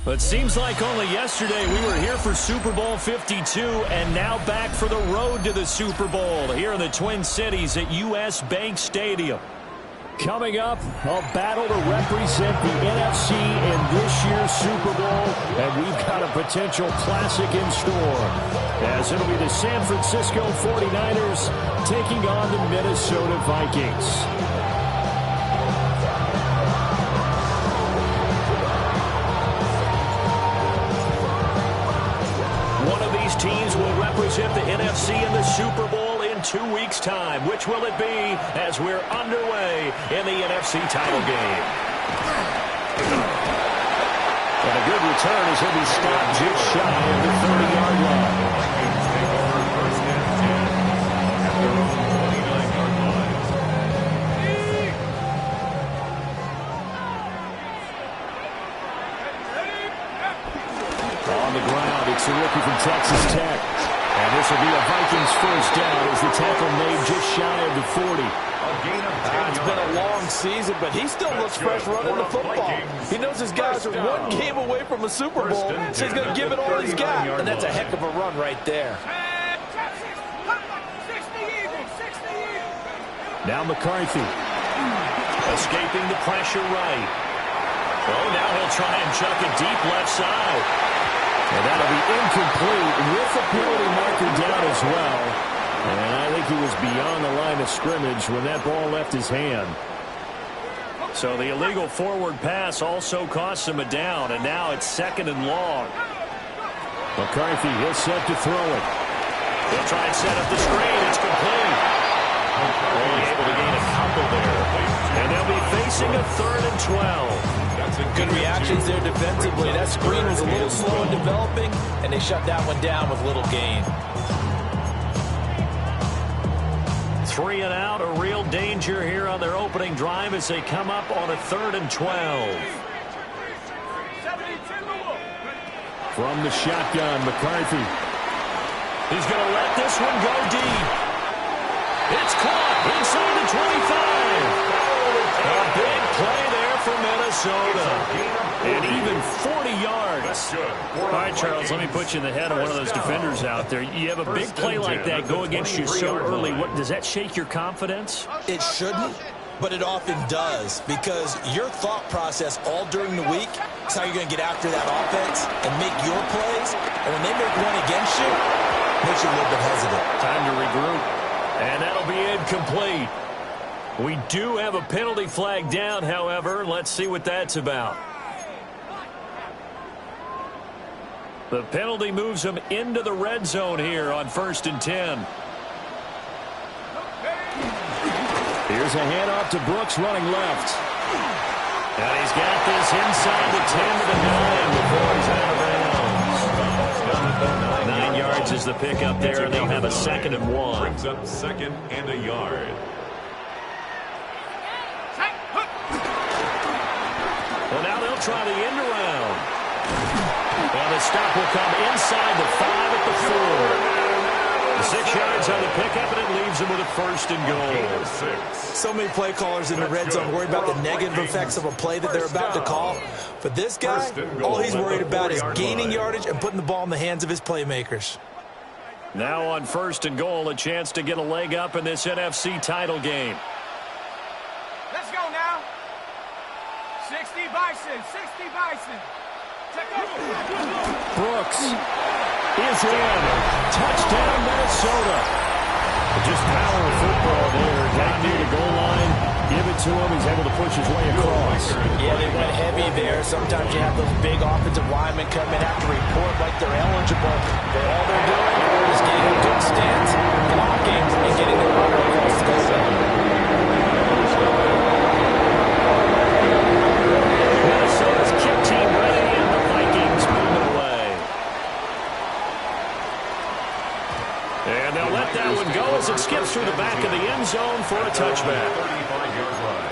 It seems like only yesterday we were here for Super Bowl 52 and now back for the road to the Super Bowl here in the Twin Cities at US Bank Stadium. Coming up, a battle to represent the NFC in this year's Super Bowl, and we've got a potential classic in store, as it'll be the San Francisco 49ers taking on the Minnesota Vikings. Teams will represent the NFC in the Super Bowl in 2 weeks' time. Which will it be as we're underway in the NFC title game? And a good return as he'll be stopped just shy of the 30-yard line. On the ground, it's the rookie from Texas Tech. And this will be a Vikings first down as the tackle made just shy of the 40. It's been a long season, but he still looks fresh running the football. He knows his guys are one game away from a Super Bowl, so he's going to give it all he's got. And that's a heck of a run right there. Now McCarthy. Escaping the pressure right. Oh, now he'll try and chuck it deep left side. And that'll be incomplete with the penalty marker down as well. And I think he was beyond the line of scrimmage when that ball left his hand. So the illegal forward pass also cost him a down, and now it's 2nd and long. McCarthy, he'll set to throw it. He'll try and set up the screen. It's complete. Only able to gain a couple there. And they'll be facing a 3rd and 12. Good reactions there defensively. That screen was a little slow in developing, and they shut that one down with little gain. 3 and out, a real danger here on their opening drive as they come up on a 3rd and 12. From the shotgun, McCarthy. He's going to let this one go deep. It's caught inside the 25. A big play there for Minnesota. And even 40 yards. All right, Charles, let me put you in the head of one of those defenders out there. You have a big play like that go against you so early. Does that shake your confidence? It shouldn't, but it often does, because your thought process all during the week is how you're going to get after that offense and make your plays. And when they make one against you, it makes you a little bit hesitant. Time to regroup. And that'll be incomplete. We do have a penalty flag down, however. Let's see what that's about. The penalty moves them into the red zone here on 1st and 10. Here's a handoff to Brooks running left. And he's got this inside the 10 to the 9 before he's out of bounds. 9 yards is the pickup there, and they'll have a 2nd and 1. Brings up 2nd and a yard. Well, now they'll try the end around. And the stop will come inside the 5 at the 4. 6 yards on the pickup, and it leaves them with a 1st and goal. So many play callers in the red zone worry about the negative effects of a play that they're about to call. For this guy, all he's worried about is gaining yardage and putting the ball in the hands of his playmakers. Now on 1st and goal, a chance to get a leg up in this NFC title game. Let's go now. 60 Bison, 60 Bison. Brooks is in. Touchdown, Minnesota. Just power of football there. Down near the goal line. Give it to him. He's able to push his way across. Yeah, they went heavy there. Sometimes you have those big offensive linemen come in after report like they're eligible. But all they're doing is getting a good stance, blocking, and getting the runner across the goal line. Minnesota's kick team ready, and the Vikings move it away. And they'll let that one go as it skips through the back of the end zone for a touchback. 35-yard line.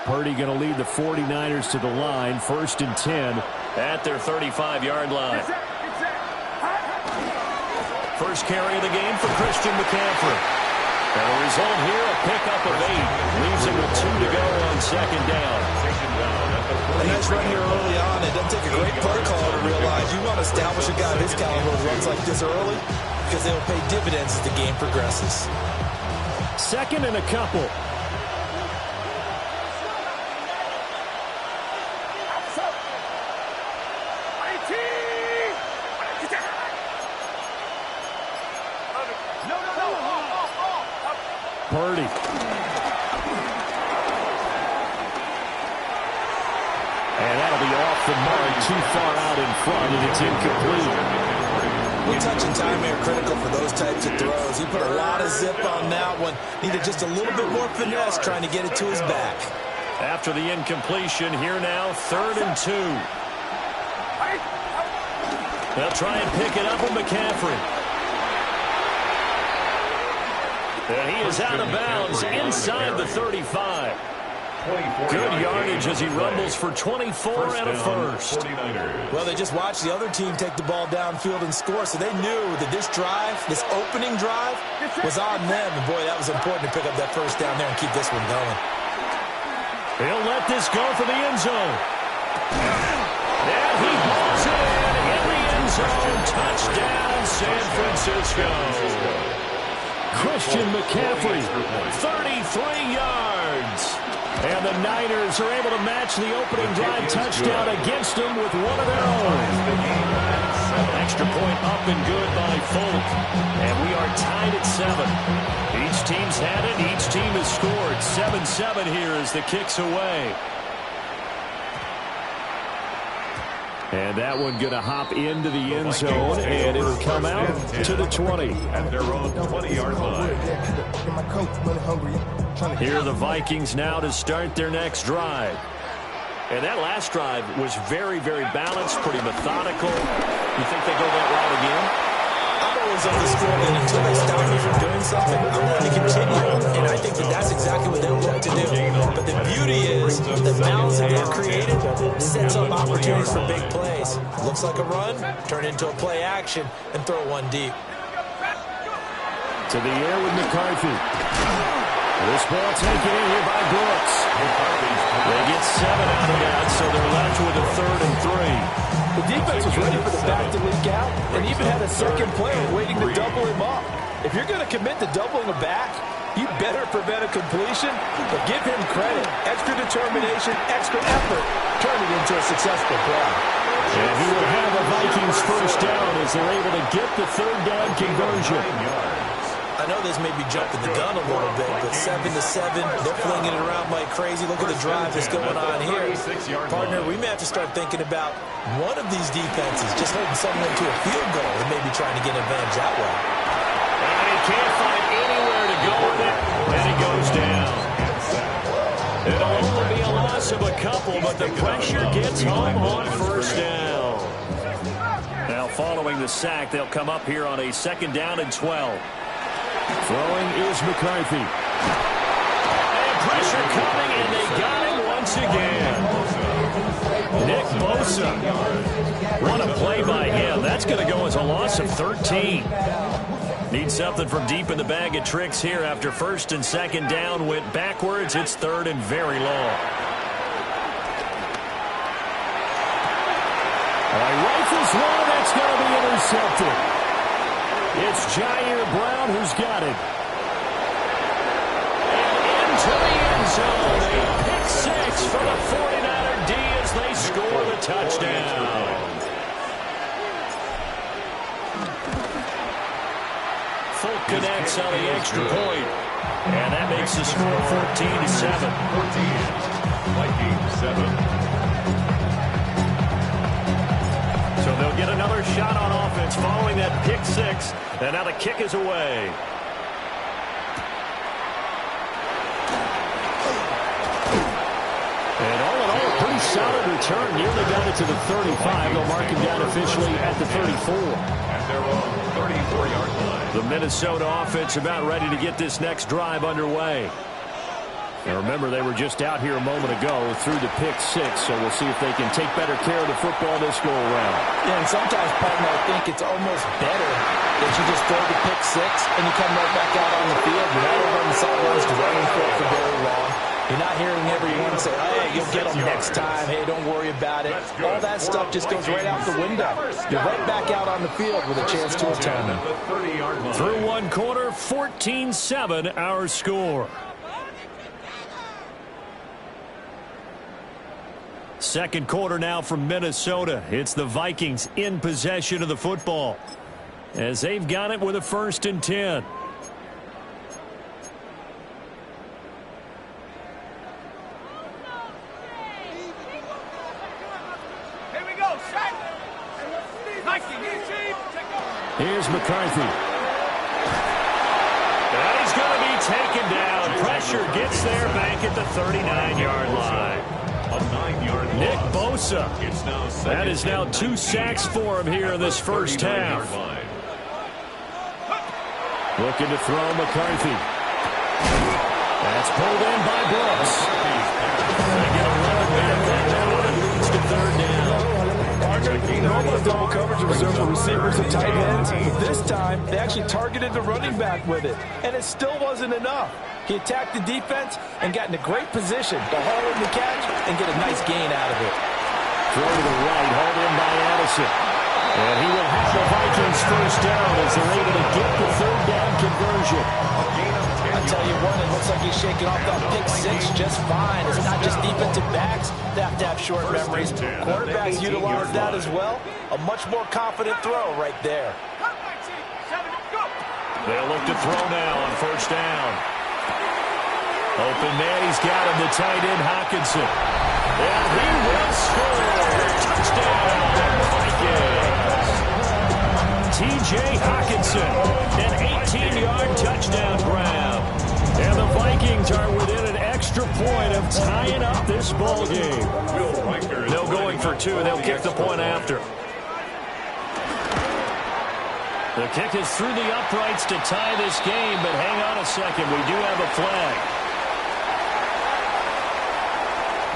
Purdy going to lead the 49ers to the line, 1st and 10 at their 35-yard line. First carry of the game for Christian McCaffrey. And the result here, a pickup of 8. Leaves him with 2 to go on second down. A nice run here early on. It doesn't take a great play caller to realize you want to establish a guy of his caliber who runs like this early because they'll pay dividends as the game progresses. Second and a couple. Purdy. And that'll be off the mark, too far out in front, and it's incomplete. Well, touch and time are critical for those types of throws. He put a lot of zip on that one. Needed just a little bit more finesse trying to get it to his back. After the incompletion, here now, 3rd and 2. They'll try and pick it up with McCaffrey. And he is out of bounds inside the 35. Good yardage as he rumbles for 24 and a first. Well, they just watched the other team take the ball downfield and score, so they knew that this drive, this opening drive, was on them. And, boy, that was important to pick up that first down there and keep this one going. He'll let this go for the end zone. And he hauls it in the end zone. Touchdown, San Francisco. Christian McCaffrey, 33 yards. And the Niners are able to match the opening drive touchdown against them with one of their own. Extra point up and good by Folk. And we are tied at 7. Each team's had it. Each team has scored. 7-7 here as the kick's away. And that one going to hop into the end zone, and it'll come out to the 20. At their own 20-yard line. Here are the Vikings now to start their next drive. And that last drive was very, very balanced, pretty methodical. You think they go that route again? I'm always on the score that until they stop me from doing something, I'm going to continue. And I think that that's exactly what they'll look to do. But the beauty is the balance that they've created sets up opportunities for big plays. Looks like a run, turn into a play action, and throw one deep. To the air with McCarthy. This ball taken in here by Brooks. They get 7 out of that, so they're left with a 3rd and 3. The defense was ready for the back to leak out and even had a second player waiting to double him up. If you're going to commit to doubling a back, you better prevent a completion, but give him credit. Extra determination, extra effort, turn it into a successful play. And he will have a Vikings first down as they're able to get the 3rd down conversion. I know this may be jumping the gun a little bit, but 7-7, they're flinging it around like crazy. Look at the drive that's going on here. Partner, we may have to start thinking about one of these defenses just holding someone to a field goal and maybe trying to get an advantage that way. And he can't find anywhere to go with it, and he goes down. It'll only be a loss of a couple, but the pressure gets home on first down. Now, following the sack, they'll come up here on a 2nd down and 12. Throwing is McCarthy. And pressure coming, and they got him once again. Nick Bosa. What a play by him. That's going to go as a loss of 13. Need something from deep in the bag of tricks here after 1st and 2nd down. Went backwards. It's 3rd and very long. Rifles one. That's going to be intercepted. It's Jair Brown who's got it. And into the end zone. A pick 6 for the 49er D as they score the touchdown. Folk connects on the extra point. And that makes the score 14-7. 14, Vikings 7. So they'll get another shot on offense following that pick 6. And now the kick is away. And all in all, a pretty solid return. Nearly got it to the 35. They'll mark him down officially at the 34. At their own 34-yard line. The Minnesota offense about ready to get this next drive underway. And remember, they were just out here a moment ago through the pick six, so we'll see if they can take better care of the football this go-around. Yeah, and sometimes, partner, I think it's almost better that you just throw the pick six and you come right back out on the field. You're not over on the sidelines dwelling for it for very long. You're not hearing everyone say, hey, you'll get them next time. Hey, don't worry about it. All that stuff just goes right out the window. You're right back out on the field with a chance to atone. Through one quarter, 14-7 our score. Second quarter now from Minnesota. It's the Vikings in possession of the football as they've got it with a 1st and 10. Here we go, set. Here's McCarthy. And he's going to be taken down. Pressure gets there back at the 39-yard line. Nick Bosa. That is now 2 sacks for him here in this first half. Looking to throw McCarthy. That's pulled in by Brooks. They get a run back on that one. It leads to 3rd down. Normal double coverage reserved for receivers and tight ends. But this time, they actually targeted the running back with it, and it still wasn't enough. He attacked the defense and got in a great position to haul in the catch and get a nice gain out of it. Throw to the right, hauled in by Addison. And he will have the Vikings first down as they're able to get the 3rd down conversion. I tell you what, it looks like he's shaking off that pick six just fine. It's not just defensive backs that have to have short memories. Quarterbacks utilize that as well. A much more confident throw right there. They'll look to throw now on 1st down. Open man, he's got him, the tight end Hockenson. And he will score. Touchdown, Vikings. T.J. Hockenson, an 18-yard touchdown grab. And the Vikings are within an extra point of tying up this ball game. No going for 2. They'll kick the point after. The kick is through the uprights to tie this game, but hang on a second. We do have a flag.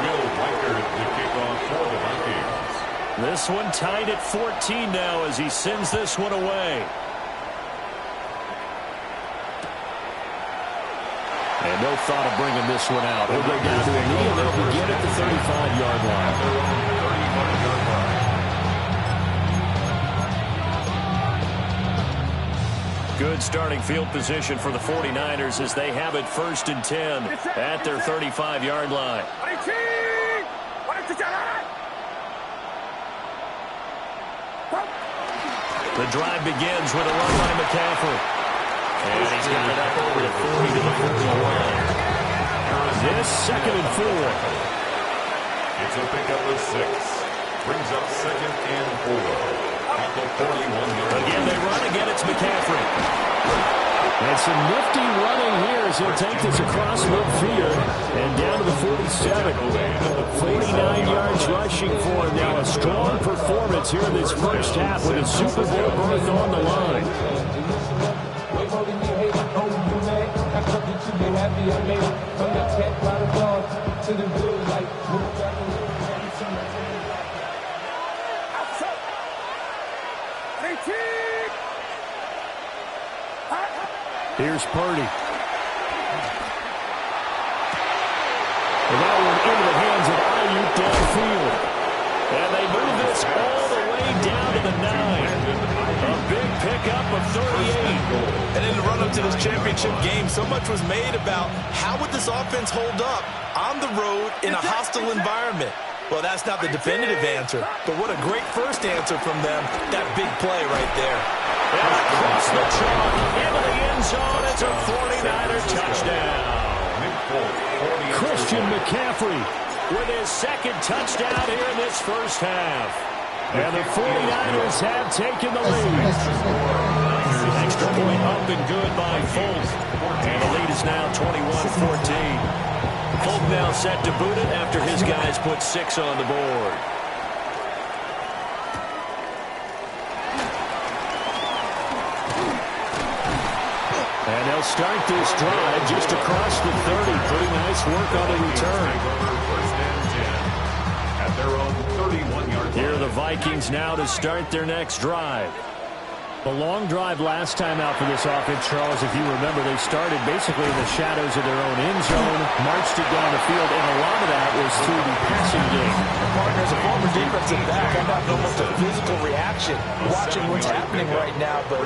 Will Riker, the kickoff for the Vikings. This one tied at 14 now as he sends this one away. And no thought of bringing this one out. He'll go down to a knee, and they'll begin at the 35-yard line. Good starting field position for the 49ers as they have it 1st and 10 at their 35-yard line. The drive begins with a run by McCaffrey. And he's got it up over the 40 to the 41. This 2nd and 4. It's a pickup of 6. Brings up 2nd and 4. At the 41. Again, they run. Again, it's McCaffrey. And some nifty running here as he'll take this across midfield and down to the 47. 49 yards rushing for him now. A strong performance here in this first half with a Super Bowl berth on the line. Here's Purdy. And that one into the hands of Ayuk downfield. And they move this all the way down to the 9. A big pickup of 38. And in the run-up to this championship game, so much was made about how would this offense hold up on the road in a hostile environment. Well, that's not the definitive answer, but what a great first answer from them. That big play right there. And across the chalk into the end zone. It's a 49er touchdown. Christian McCaffrey with his 2nd touchdown here in this first half. And the 49ers have taken the lead. Extra point up and good by Folk. And the lead is now 21-14. Folk now set to boot it after his guys put 6 on the board. And they'll they'll start this drive just across the 30. Pretty nice work on the return. First and 10 at their own 31-yard line. Here are the Vikings now to start their next drive. The long drive last time out for this offense, Charles, if you remember, they started basically in the shadows of their own end zone, marched it down the field, and a lot of that was through the passing game. Partner, as a former defensive back, I'm having almost a physical reaction watching what's happening right now. But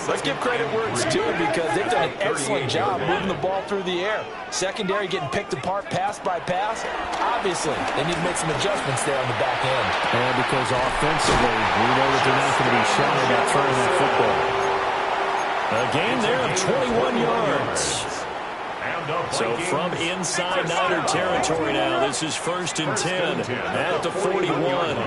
let's give credit where it's due because they've done an excellent job moving the ball through the air. Secondary getting picked apart pass by pass. Obviously, they need to make some adjustments there on the back end. And because offensively, we know that they're not going to be shy about throwing that football. A gain there of 21 yards. So from inside Niner territory now, this is 1st and 10 at the 41. Another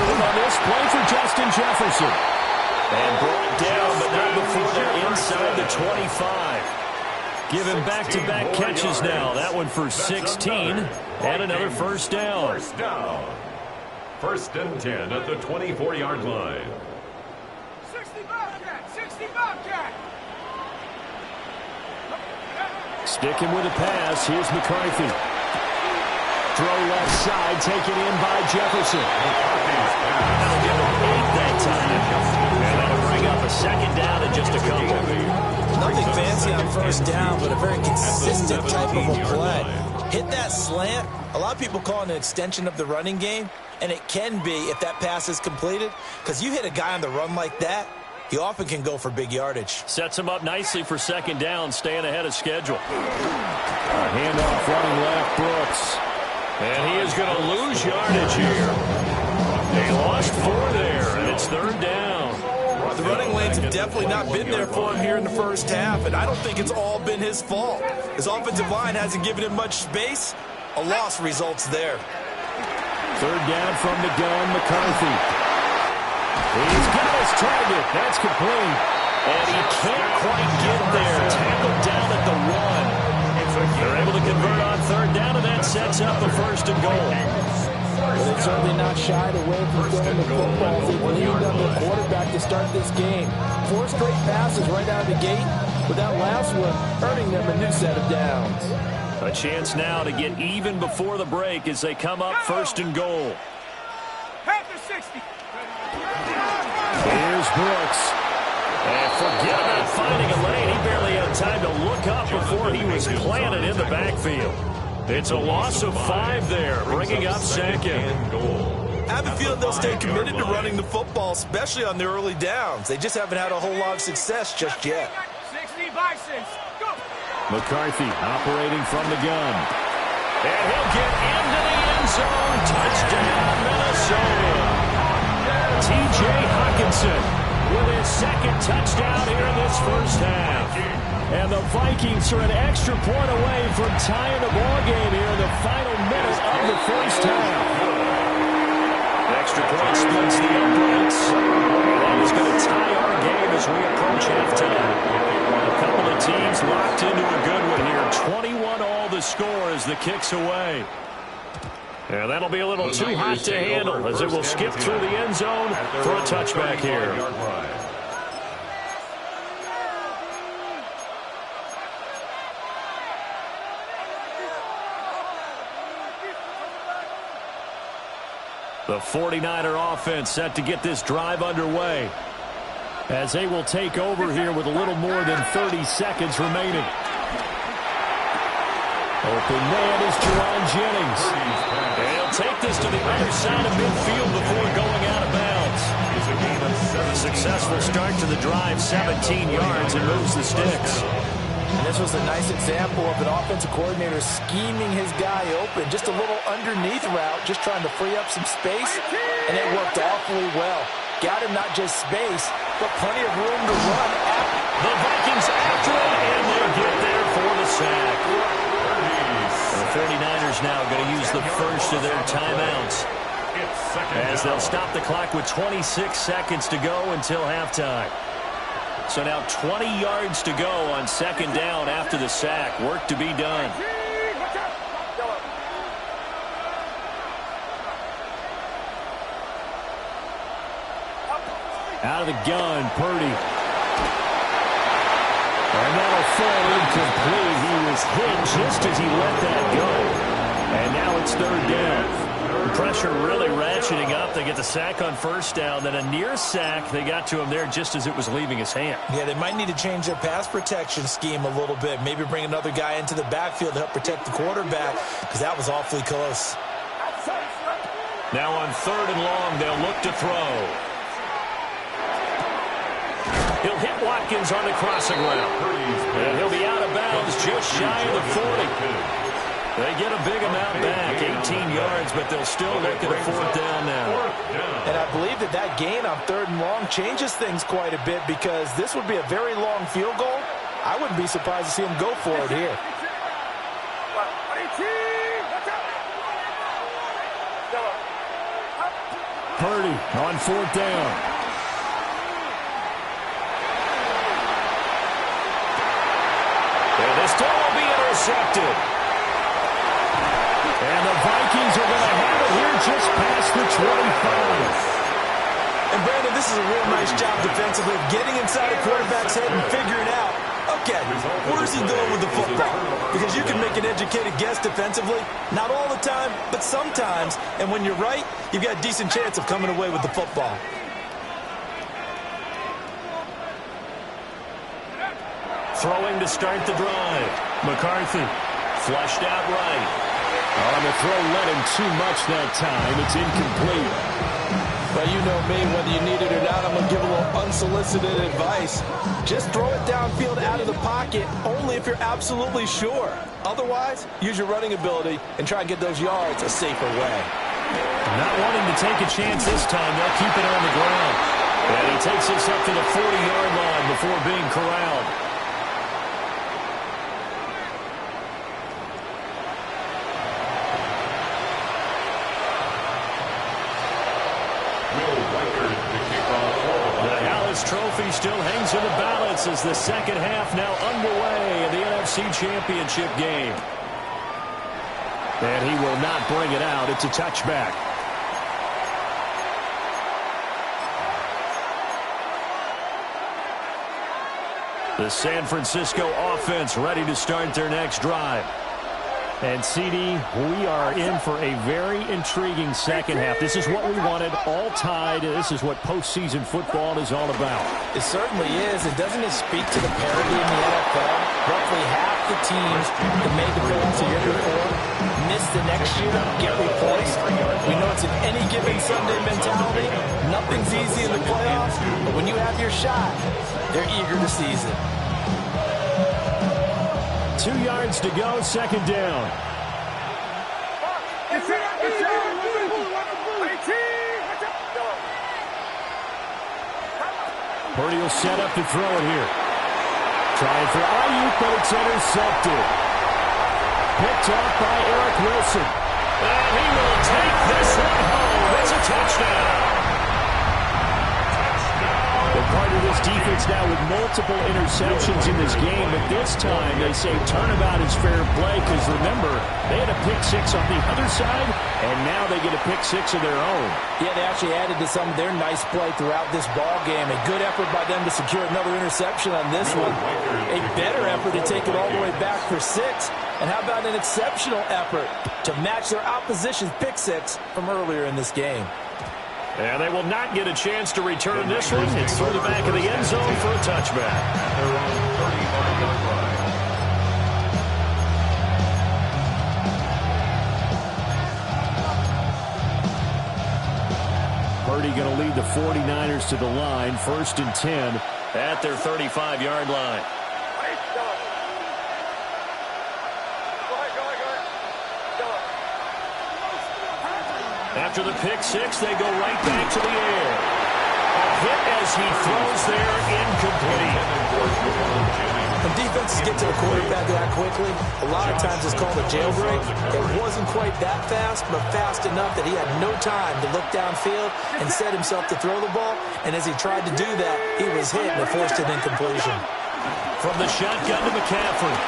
one on this play for Justin Jefferson. And brought down, but not before they're inside the 25. Give him back-to-back catches now. That one for 16 and another first down. First down. 1st and 10 at the 24-yard line. 60 Bobcat! 60 Bobcat! Sticking with a pass. Here's McCarthy. Throw left side, taken in by Jefferson. That'll give him 8 that time. And that'll bring up a second down in just a couple. Nothing fancy on first down, but a very consistent type of a play. Hit that slant. A lot of people call it an extension of the running game, and it can be if that pass is completed, because you hit a guy on the run like that, he often can go for big yardage. Sets him up nicely for second down, staying ahead of schedule. A handoff running left, Brooks. And he is going to lose yardage here. They lost 4 there, and it's 3rd down. The running lanes have definitely not been there for him here in the first half, and I don't think it's all been his fault. His offensive line hasn't given him much space. A loss results there. 3rd down from the gun, McCarthy. He's got his target. That's complete. And he can't quite get there. Tackled down at the 1. They're able to convert on 3rd down, and that sets up a 1st and goal. Well, they've certainly not shied away from throwing the football. They've leaned on their quarterback to start this game. 4 straight passes right out of the gate, with that last one earning them a new set of downs. A chance now to get even before the break as they come up 1st and goal. Panther 60! Here's Brooks. And forget about finding a lane. He barely had time to look up before he was planted in the backfield. It's a loss of 5 there, bringing up 2nd. I have a feeling they'll stay committed to running the football, especially on their early downs. They just haven't had a whole lot of success just yet. 60 Bisons! Go! McCarthy operating from the gun. And he'll get into the end zone. Touchdown, Minnesota. T.J. Hockenson with his 2nd touchdown here in this first half. And the Vikings are an extra point away from tying the ball game here in the final minute of the first half. Extra point splits the uprights. That is going to tie our game as we approach halftime. A couple of teams locked into a good one here. 21-all the score as the kick's away. And that'll be a little too hot to handle as it will skip through the end zone for a touchback here. The 49er offense set to get this drive underway as they will take over here with a little more than 30 seconds remaining. Open man is Jerron Jennings. And he'll take this to the other side of midfield before going out of bounds. A successful start to the drive, 17 yards, and moves the sticks. And this was a nice example of an offensive coordinator scheming his guy open. Just a little underneath route, just trying to free up some space, and it worked awfully well. Got him not just space, but plenty of room to run. The Vikings after it, and they'll get there for the sack. The 49ers now going to use the first of their timeouts as they'll stop the clock with 26 seconds to go until halftime. So now 20 yards to go on 2nd down after the sack. Work to be done. Out of the gun, Purdy. And that'll fall incomplete. He was hit just as he let that go. And now it's third down. Pressure really ratcheting up. They get the sack on first down. Then a near sack. They got to him there just as it was leaving his hand. Yeah, they might need to change their pass protection scheme a little bit. Maybe bring another guy into the backfield to help protect the quarterback, because that was awfully close. Now on third and long, they'll look to throw. He'll hit Watkins on the crossing route. And he'll be out of bounds just shy of the 40. They get a big amount back, 18 yards, but they'll still look at a fourth down now. And I believe that gain on third and long changes things quite a bit, because this would be a very long field goal. I wouldn't be surprised to see him go for it here. Purdy on fourth down. And this still will be intercepted. And the Vikings are going to have it here just past the 25. And Brandon, this is a real nice job defensively of getting inside a quarterback's head and figuring out, okay, where's he going with the football? Because you can make an educated guess defensively, not all the time, but sometimes. And when you're right, you've got a decent chance of coming away with the football. Throwing to start the drive. McCarthy flushed out right. On the throw, led him too much that time. It's incomplete. But you know me, whether you need it or not, I'm going to give a little unsolicited advice. Just throw it downfield out of the pocket, only if you're absolutely sure. Otherwise, use your running ability and try and get those yards a safer way. Not wanting to take a chance this time, they'll keep it on the ground. And he takes this up to the 40-yard line before being corralled. Trophy still hangs in the balance as the second half now underway in the NFC Championship game. And he will not bring it out. It's a touchback. The San Francisco offense ready to start their next drive. And, CD, we are in for a very intriguing second half. This is what we wanted, all tied. This is what postseason football is all about. It certainly is. And doesn't it speak to the parity in the NFL? Roughly half the teams that made the playoffs the year before miss the next year, get replaced. We know it's an any given Sunday mentality. Nothing's easy in the playoffs, but when you have your shot, they're eager to seize it. 2 yards to go, second down. Purdy will set up to throw it here. Trying for Ayuk, but it's intercepted. Picked off by Eric Wilson. And he will take this one home. It's a touchdown. Part of this defense now with multiple interceptions in this game, but this time they say turnabout is fair play, because remember, they had a pick six on the other side, and now they get a pick six of their own. Yeah, they actually added to some of their nice play throughout this ball game. A good effort by them to secure another interception on this one. A better effort to take it all the way back for 6. And how about an exceptional effort to match their opposition's pick six from earlier in this game? And they will not get a chance to return this one. It's through the back of the end zone for a touchback. Purdy going to lead the 49ers to the line. 1st and 10 at their 35-yard line. After the pick six, they go right back to the air. A hit as he throws there, incomplete. When defenses get to the quarterback that quickly, a lot of times it's called a jailbreak. It wasn't quite that fast, but fast enough that he had no time to look downfield and set himself to throw the ball. And as he tried to do that, he was hit and forced an incompletion. From the shotgun to McCaffrey.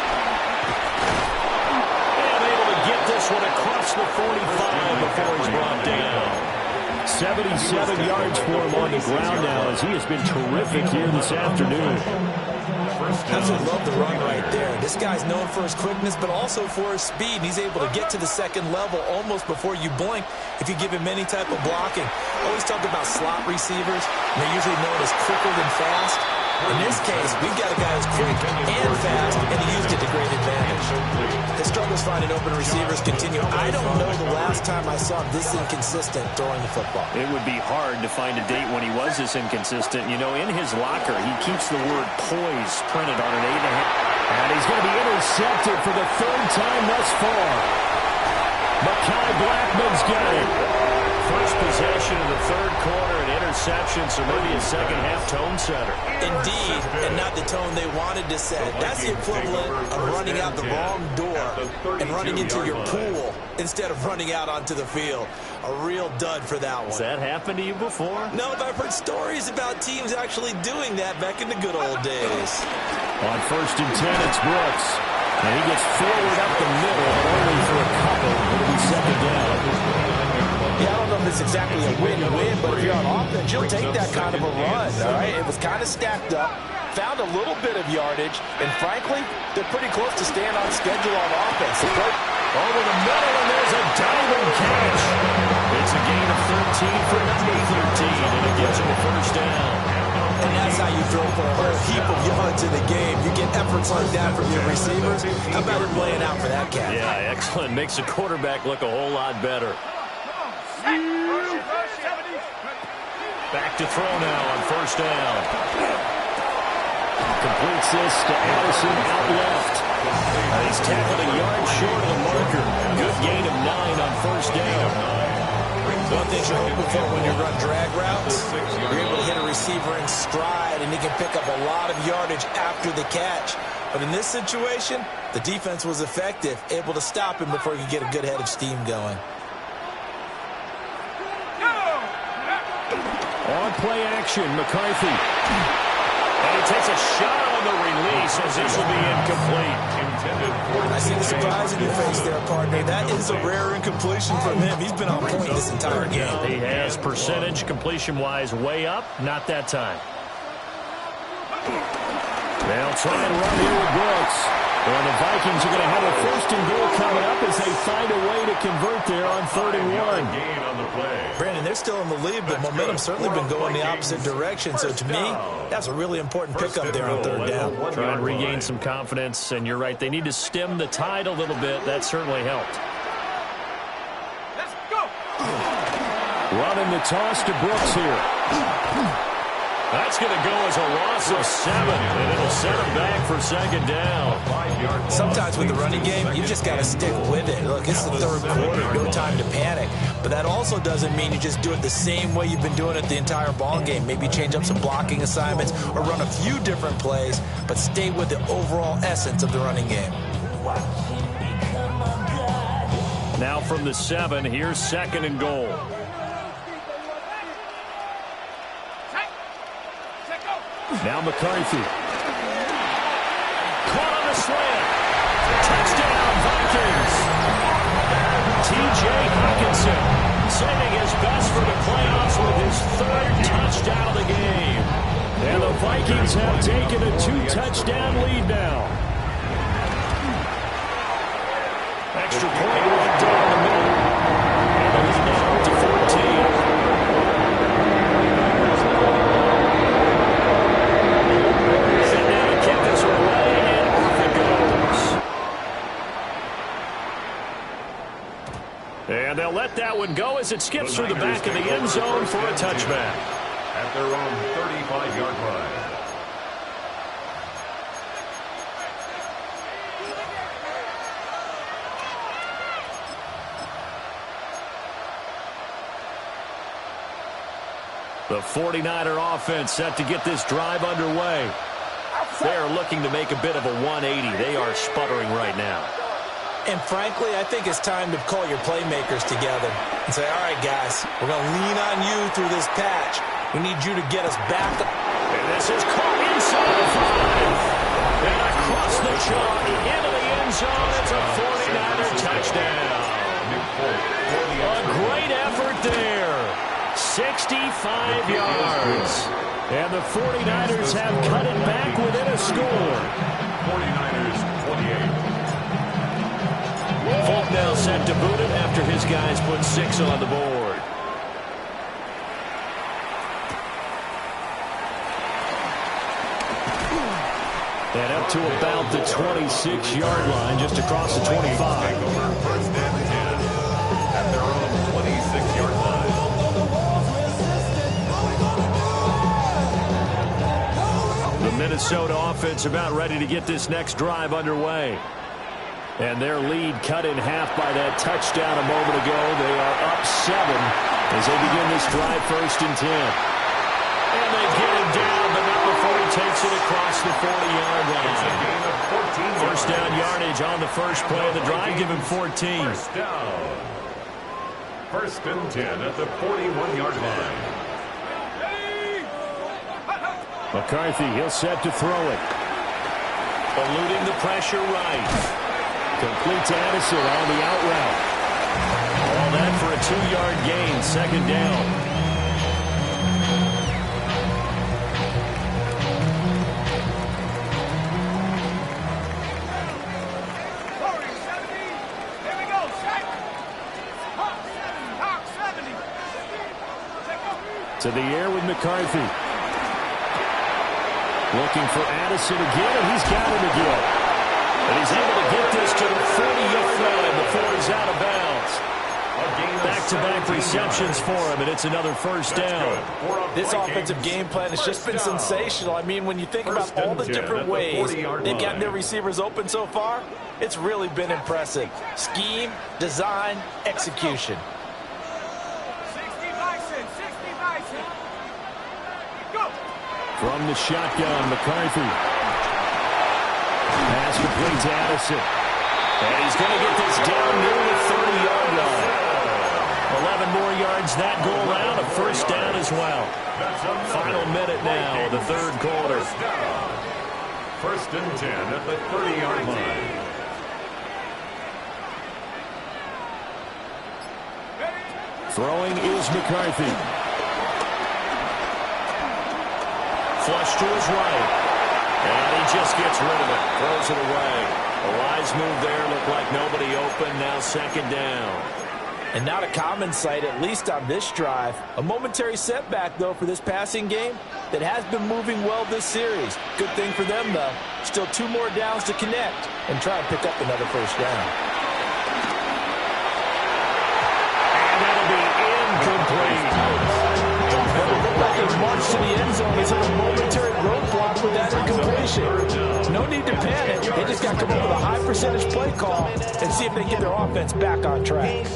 And able to get this one across the 45 before he's brought down. 77 yards for him on the ground now as he has been terrific here this afternoon. That's what I love the run right there. This guy's known for his quickness, but also for his speed. And he's able to get to the second level almost before you blink if you give him any type of blocking. I always talk about slot receivers. They're usually known as quicker than fast. In this case, we've got a guy who's quick and fast, and he used it to great advantage. His struggles finding open receivers continue. I don't know the last time I saw him this inconsistent throwing the football. It would be hard to find a date when he was this inconsistent. You know, in his locker, he keeps the word poise printed on an 8.5. And he's going to be intercepted for the third time thus far. Mekhi Blackmon's got it. First possession of the third quarter, an interception, so maybe a second-half tone setter. Indeed, and not the tone they wanted to set. That's the equivalent of running out the wrong door and running into your pool instead of running out onto the field. A real dud for that one. Has that happened to you before? No, but I've heard stories about teams actually doing that back in the good old days. On 1st and 10, it's Brooks. And he gets forward up the middle, but only for a couple. It'll be second down. Yeah, I don't know if it's exactly a win-win, but if you're on offense, you'll take that kind of a run, all right? It was kind of stacked up, found a little bit of yardage, and frankly, they're pretty close to staying on schedule on offense. Over the middle, and there's a diving catch. It's a gain of 13 for number 13, and it gives him a first down. And that's how you throw for a whole heap of yards in the game. You get efforts like that from your receivers. How about him laying out for that catch? Yeah, excellent. Makes the quarterback look a whole lot better. Back to throw now on first down. Completes this to Addison out left. He's tackled a yard short of the marker. Good gain of 9 on first down. One thing you're hoping for when you run drag routes, you're able to hit a receiver in stride, and he can pick up a lot of yardage after the catch. But in this situation, the defense was effective, able to stop him before he could get a good head of steam going. On play action, McCarthy. And he takes a shot on the release as this will be incomplete. I see the surprise in your face there, partner. That is a rare incompletion from him. He's been on point this entire game. He has percentage completion-wise way up. Not that time. They'll try and run here with Brooks. Well, the Vikings are going to have a first and goal coming up as they find a way to convert there on 3rd and 1. Brandon, they're still in the lead, but momentum's certainly been going the opposite direction. So to me, that's a really important pickup there on 3rd down. Try and regain some confidence, and you're right. They need to stem the tide a little bit. That certainly helped. Let's go. Running the toss to Brooks here. That's going to go as a loss of 7, and it'll set him back for second down. Sometimes with the running game, you just got to stick with it. Look, it's the 3rd quarter, no time to panic. But that also doesn't mean you just do it the same way you've been doing it the entire ball game. Maybe change up some blocking assignments or run a few different plays, but stay with the overall essence of the running game. Now from the 7, here's 2nd and goal. Now McCarthy. Caught on the slant. Touchdown, Vikings. T.J. Hockenson saving his best for the playoffs with his 3rd touchdown of the game. And the Vikings have taken a 2-touchdown lead now. Extra point right down the middle. And the lead now up to 14. And they'll let that one go as it skips through the back of the end zone for a touchback. At their own 35-yard line. The 49er offense set to get this drive underway. They are looking to make a bit of a 180. They are sputtering right now. And frankly, I think it's time to call your playmakers together and say, all right, guys, we're going to lean on you through this patch. We need you to get us back. And this is caught inside the 5. And across the chalk into the end zone. It's a 49er touchdown. A great effort there. 65 yards. And the 49ers have cut it back within a score. 49ers 28. Folk now set to boot it after his guys put 6 on the board. And up to about the 26-yard line, just across the 25. First and 10 at their own 26-yard line. The Minnesota offense about ready to get this next drive underway. And their lead cut in half by that touchdown a moment ago. They are up 7 as they begin this drive, 1st and 10. And they get him down, but not before he takes it across the 40-yard line. First down yardage on the first play of the drive. Give him 14. First down. 1st and 10 at the 41-yard line. McCarthy, he'll set to throw it. Eluding the pressure right. Complete to Addison on the out route. All that for a 2-yard gain, 2nd down. To the air with McCarthy. Looking for Addison again, and he's got him again. And he's able to get this to the 40-yard line before he's out of bounds. Back-to-back receptions for him, and it's another first down. This offensive game plan has just been sensational. I mean, when you think about all the different ways they've gotten their receivers open so far, it's really been impressive. Scheme, design, execution. From the shotgun, McCarthy. Pass complete to Addison. And he's going to get this down near the 30-yard line. 11 more yards that go around. A first down as well. Final minute now, the 3rd quarter. 1st and 10 at the 30-yard line. Throwing is McCarthy. Flush to his right. And he just gets rid of it. Throws it away. A wise move there. Looked like nobody open. Now 2nd down. And not a common sight, at least on this drive. A momentary setback, though, for this passing game that has been moving well this series. Good thing for them, though. Still 2 more downs to connect and try and pick up another first down. And that'll be incomplete. Well, it looked like they marched to the end zone. He's hit a momentary roadblock with that incompletion. No need to panic. They just got to come up with a high percentage play call and see if they can get their offense back on track.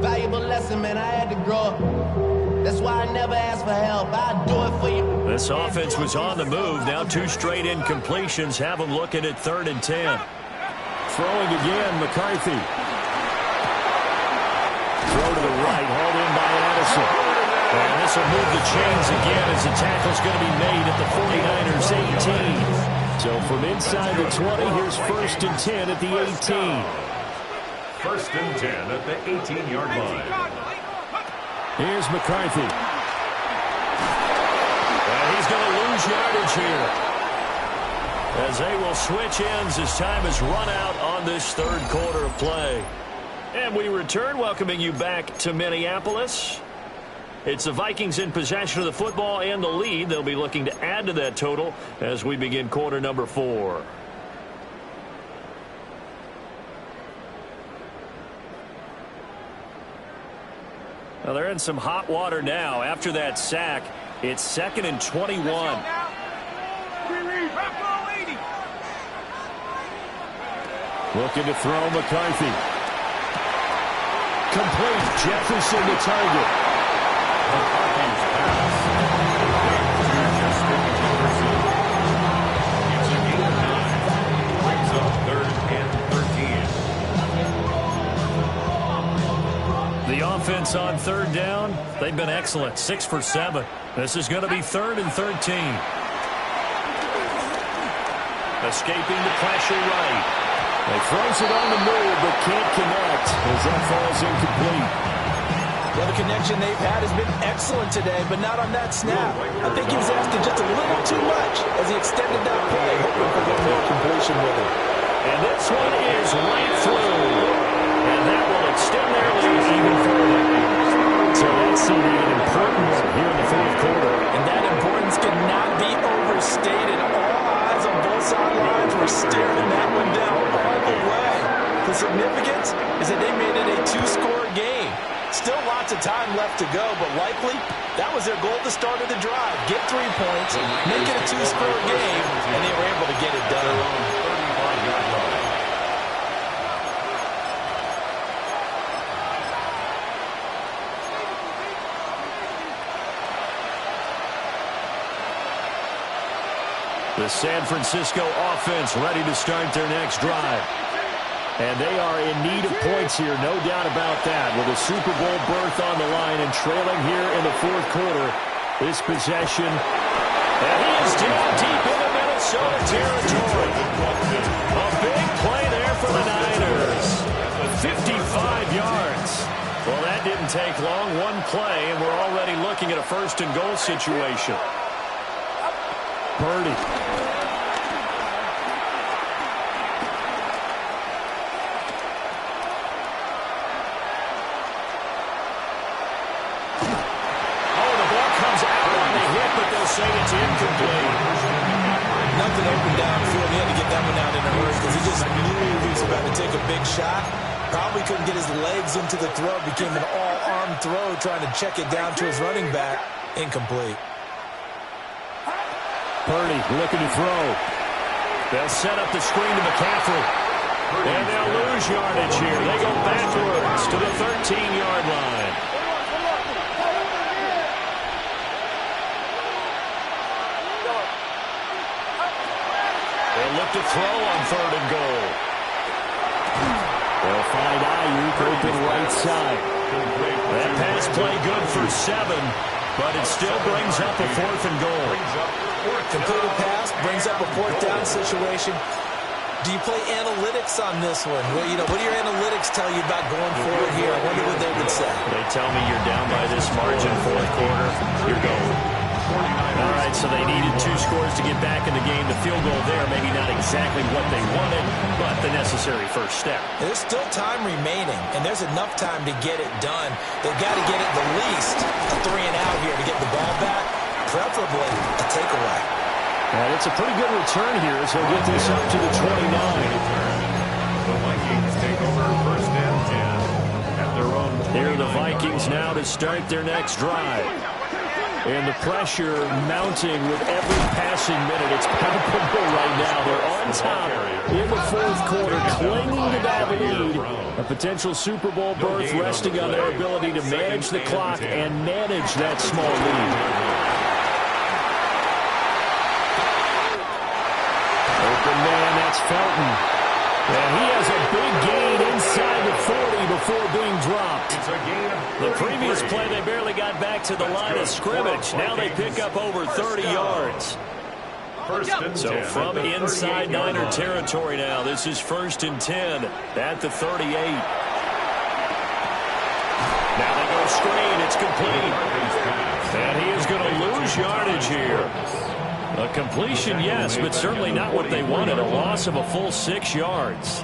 Valuable lesson, man. I had to grow up. That's why I never ask for help. I'll do it for you. This offense was on the move. Now 2 straight incompletions have them looking at 3rd and 10. Throwing again, McCarthy. Throw to the right, hauled in by Addison. And this will move the chains again as the tackle's going to be made at the 49ers 18. So from inside the 20, here's 1st and 10 at the 18. 1st and 10 at the 18-yard line. Here's McCarthy. And he's going to lose yardage here, as they will switch ends as time has run out on this 3rd quarter of play. And we return, welcoming you back to Minneapolis. It's the Vikings in possession of the football and the lead. They'll be looking to add to that total as we begin quarter number 4. Well, they're in some hot water now. After that sack, it's 2nd and 21. Looking to throw McCarthy. Complete. Jefferson the target. It's a gain of 9. Brings up 3rd and 13. The offense on 3rd down, they've been excellent. 6 for 7. This is going to be 3rd and 13. Escaping the pressure right. He throws it on the move, but can't connect as that falls incomplete. Well, the connection they've had has been excellent today, but not on that snap. I think he was asking just a little too much as he extended that play, hoping for one more completion with him. And this one is right through. And that will extend their lead even further. So that's an important one here in the fourth quarter. And that importance cannot be overstated. All eyes on both sidelines were staring that one down all the way. The significance is that they made it a two-score game. Still lots of time left to go, but likely that was their goal at the start of the drive. Get 3 points, make it a two-score game, and they were able to get it done. The San Francisco offense ready to start their next drive. And they are in need of points here, no doubt about that. With a Super Bowl berth on the line and trailing here in the fourth quarter, this possession. And he is down deep into Minnesota territory. A big play there for the Niners. 55 yards. Well, that didn't take long. One play, and we're already looking at a first-and-goal situation. Purdy. Say it's incomplete. Nothing open downfield. He had to get that one out in a hurry because he just knew he was about to take a big shot. Probably couldn't get his legs into the throw. Became an all-arm throw trying to check it down to his running back. Incomplete. Purdy looking to throw. They'll set up the screen to McCaffrey. And they'll lose yardage here. They go backwards to the 13-yard line. Look to throw on 3rd and goal. They'll find Ayuk open right side. That pass play good for 7, but it still brings up a 4th and goal. Completed pass brings up a 4th down situation. Do you play analytics on this one? Well, what do your analytics tell you about going forward here? I wonder what they would say. They tell me you're down by this margin, fourth quarter. You're going. All right, so they needed 2 scores to get back in the game. The field goal there, maybe not exactly what they wanted, but the necessary first step. There's still time remaining, and there's enough time to get it done. They've got to get it the least a 3 and out here to get the ball back, preferably a takeaway. And it's a pretty good return here, so we'll get this up to the 29. The Vikings take over 1st and 10 at their own. Here are the Vikings now to start their next drive. And the pressure mounting with every passing minute. It's palpable right now. They're on top in the fourth quarter, clinging to that lead. A potential Super Bowl berth resting on their ability to manage the clock and manage that small lead. Open man, that's Felton. And he has a big gain inside the 40 before being dropped. The previous play, they barely got back to the line of scrimmage. Now they pick up over 30 yards. So from inside Niner territory now, this is 1st and 10 at the 38. Now they go screen. It's complete. And he is going to lose yardage here. A completion, yes, but certainly not what they wanted. A loss of a full 6 yards.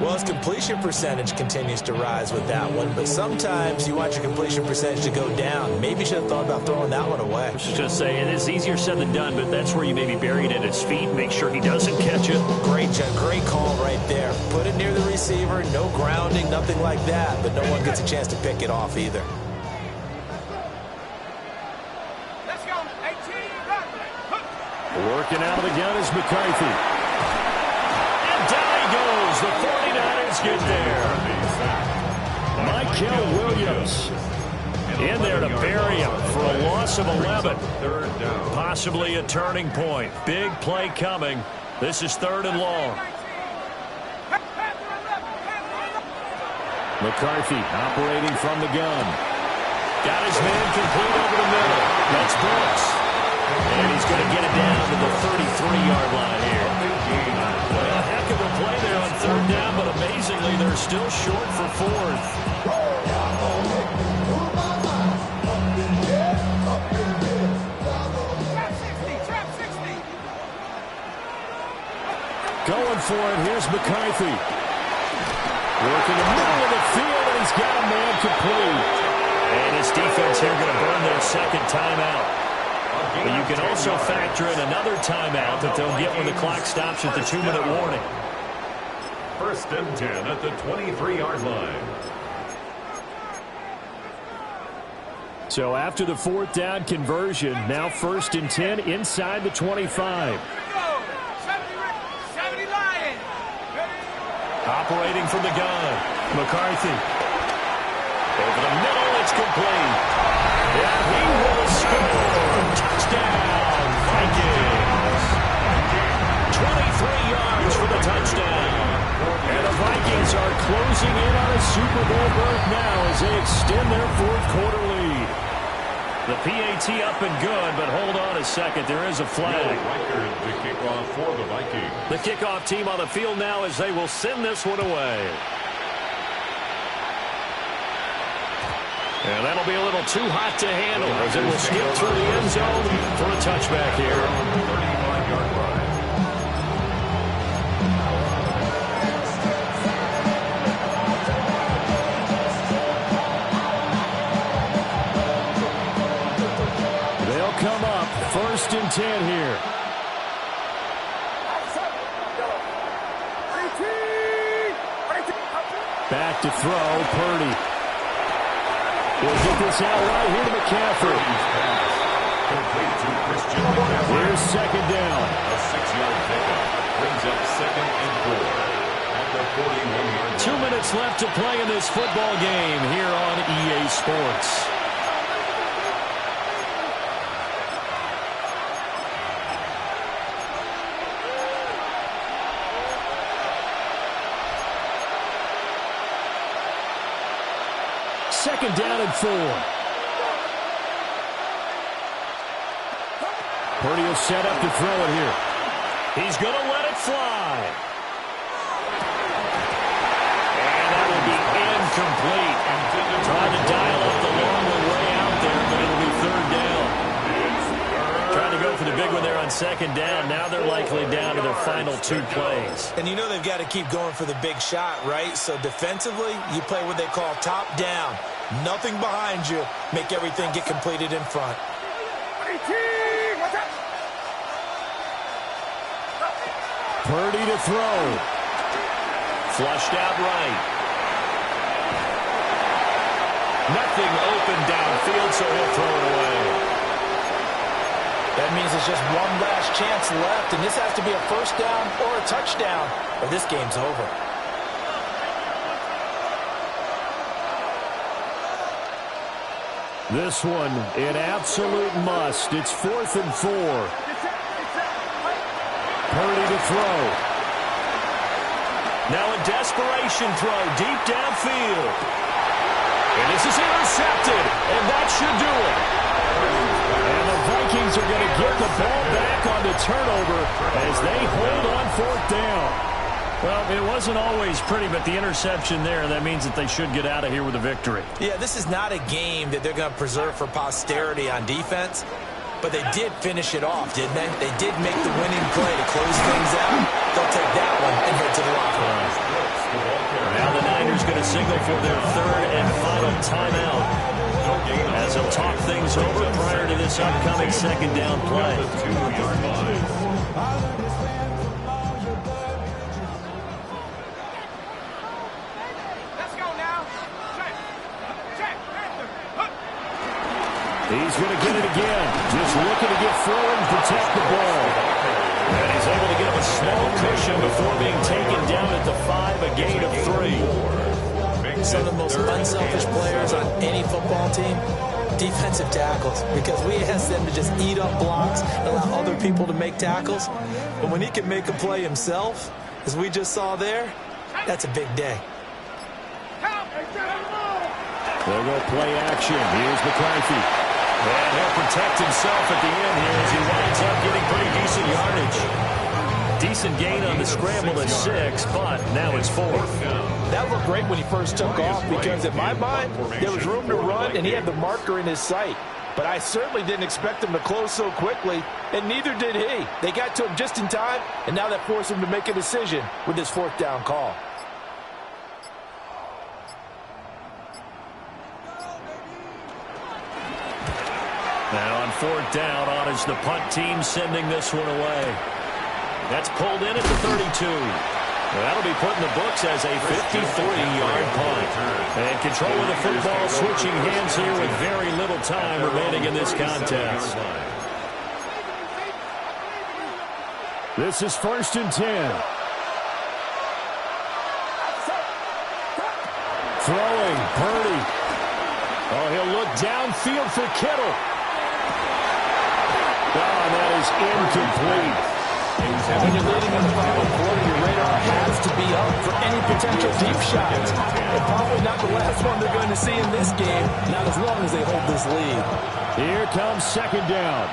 Well, his completion percentage continues to rise with that one, but sometimes you want your completion percentage to go down. Maybe you should have thought about throwing that one away. I was just going to say, it is easier said than done, but that's where you maybe bury it at his feet. Make sure he doesn't catch it. Great call right there. Put it near the receiver, no grounding, nothing like that, but no one gets a chance to pick it off either. Working out of the gun is McCarthy. And down he goes. The 49ers get there. Mykel Williams in there to bury him for a loss of 11. Possibly a turning point. Big play coming. This is 3rd and long. McCarthy operating from the gun. Got his man complete over the middle. That's Brooks. And he's going to get it down to the 33-yard line here. Well, a heck of a play there on 3rd down, but amazingly, they're still short for 4th. going for it. Here's McCarthy. Working the middle of the field, and he's got a man complete. And his defense here going to burn their second timeout. But you can also factor in another timeout that they'll get when the clock stops at the 2-minute warning. 1st and 10 at the 23-yard line. So after the 4th down conversion, now 1st and 10 inside the 25. Operating from the gun, McCarthy. Over the middle, it's complete. And he will score. Touchdown, Vikings. 23 yards for the touchdown. And the Vikings are closing in on a Super Bowl berth now as they extend their 4th quarter lead. The PAT up and good, but hold on a second. There is a flag. The kickoff for the Vikings. The kickoff team on the field now as they will send this one away. And that'll be a little too hot to handle as it will skip through the end zone for a touchback here. 35-yard line. They'll come up 1st and 10 here. Back to throw, Purdy. We'll get this out right here to McCaffrey. Here's 2nd down. A 6-yard pickup brings up 2nd and 4 at the 41-yard line. 2 minutes left to play in this football game here on EA Sports. Second down and 4. Purdy will set up to throw it here. He's going to let it fly. And that will be incomplete. Trying to dial up the longer way out there, but it'll be 3rd down. Trying to go for the big one there on 2nd down. Now they're likely down to their final 2 plays. And you know they've got to keep going for the big shot, right? So defensively, you play what they call top down. Nothing behind you. Make everything get completed in front. Purdy to throw. Flushed out right. Nothing open downfield, so he'll throw it away. That means it's just one last chance left, and this has to be a 1st down or a touchdown, or this game's over. This one, an absolute must. It's 4th and 4. Purdy to throw. Now a desperation throw deep downfield. And this is intercepted, and that should do it. And the Vikings are going to get the ball back on the turnover as they hold on 4th down. Well, it wasn't always pretty, but the interception there, that means that they should get out of here with a victory. Yeah, this is not a game that they're going to preserve for posterity on defense, but they did finish it off, didn't they? They did make the winning play to close things out. They'll take that one and head to the locker room. Now the Niners going to signal for their 3rd and final timeout as they'll talk things over prior to this upcoming 2nd down play. He's going to get it again. Just looking to get forward and protect the ball. And he's able to get him a small cushion before being taken down at the 5, a gain of 3. Some of the most unselfish players on any football team, defensive tackles, because we ask them to just eat up blocks and allow other people to make tackles. But when he can make a play himself, as we just saw there, that's a big day. They'll go play action. Here's McCarthy. And he'll protect himself at the end here as he winds up getting pretty decent yardage. Decent gain on the scramble at 6, but now it's 4. That looked great when he first took off because, in my mind, there was room to run, and he had the marker in his sight. but I certainly didn't expect them to close so quickly, and neither did he. They got to him just in time, and now that forced him to make a decision with his fourth down call. Now on fourth down, on is the punt team sending this one away. That's pulled in at the 32. That'll be put in the books as a 53-yard punt. And control of the football switching hands here with very little time remaining in this contest. This is 1st and 10. Throwing, Purdy. Oh, he'll look downfield for Kittle. Oh, that is incomplete. When you're leading in the final quarter, your radar has to be up for any potential deep shots. And probably not the last one they're going to see in this game, not as long as they hold this lead. Here comes 2nd down.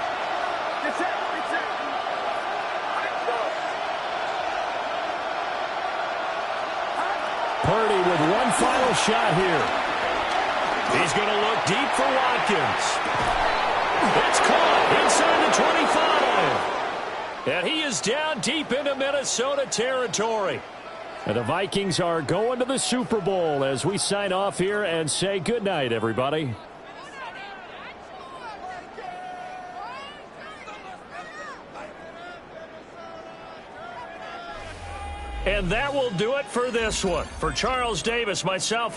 Purdy with one final shot here. He's going to look deep for Watkins. It's caught inside the 25. And he is down deep into Minnesota territory. And the Vikings are going to the Super Bowl as we sign off here and say goodnight, everybody. And that will do it for this one. For Charles Davis, myself,